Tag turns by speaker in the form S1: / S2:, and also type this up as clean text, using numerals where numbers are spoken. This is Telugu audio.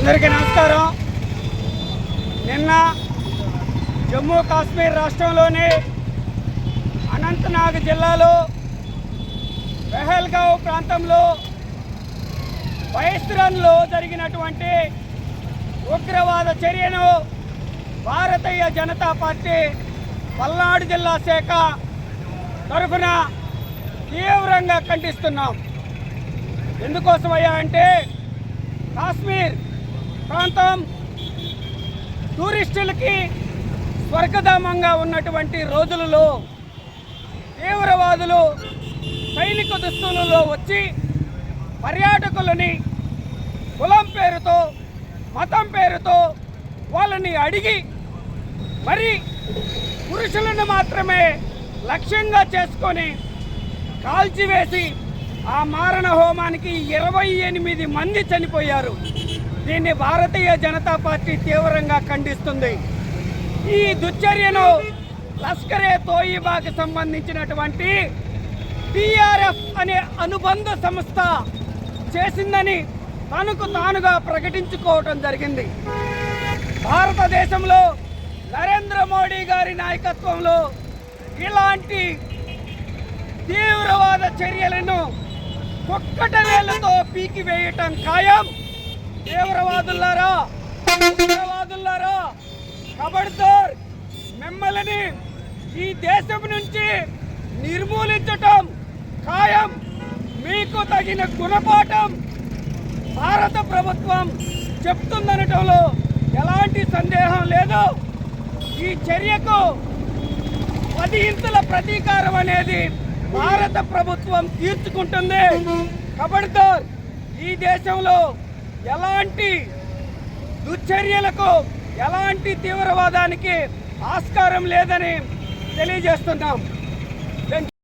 S1: అందరికీ నమస్కారం. నిన్న జమ్మూ కాశ్మీర్ రాష్ట్రంలోని అనంతనాగ్ జిల్లాలో పెహల్గావ్ ప్రాంతంలో బైస్రన్లో జరిగినటువంటి ఉగ్రవాద చర్యను భారతీయ జనతా పార్టీ పల్నాడు జిల్లా శాఖ తరఫున తీవ్రంగా ఖండిస్తున్నాం. ఎందుకోసమయ్యా అంటే కాశ్మీర్ ప్రాంతం టూరిస్టులకి స్వర్గధామంగా ఉన్నటువంటి రోజులలో తీవ్రవాదులు సైనిక దుస్తులలో వచ్చి పర్యాటకులని కులం పేరుతో మతం పేరుతో వాళ్ళని అడిగి మరి పురుషులను మాత్రమే లక్ష్యంగా చేసుకొని కాల్చివేసి ఆ మారణ హోమానికి 28 మంది చనిపోయారు. దీన్ని భారతీయ జనతా పార్టీ తీవ్రంగా ఖండిస్తుంది. ఈ దుశ్చర్యను లష్కరే తోయిబాకి సంబంధించినటువంటి టీఆర్ఎఫ్ అనే అనుబంధ సంస్థ చేసిందని తనకు తానుగా ప్రకటించుకోవటం జరిగింది. భారతదేశంలో నరేంద్ర మోడీ గారి నాయకత్వంలో ఇలాంటి తీవ్రవాద చర్యలను ఒక్కటవేళ్లతో పీకివేయటం ఖాయం. తీవ్రవాదులారా, ఖబర్దార్, మిమ్మల్ని ఈ దేశం నుంచి నిర్మూలించటం ఖాయం. మీకు తగిన గుణపాఠం భారత ప్రభుత్వం చెప్తుందనటంలో ఎలాంటి సందేహం లేదు. ఈ చర్యకు 10 ఇంతల ప్రతీకారం అనేది భారత ప్రభుత్వం తీర్చుకుంటుంది. ఖబర్దార్, ఈ దేశంలో ఎలాంటి దుశ్చర్యలకు ఎలాంటి తీవ్రవాదానికి ఆస్కారం లేదని తెలియజేస్తున్నాం.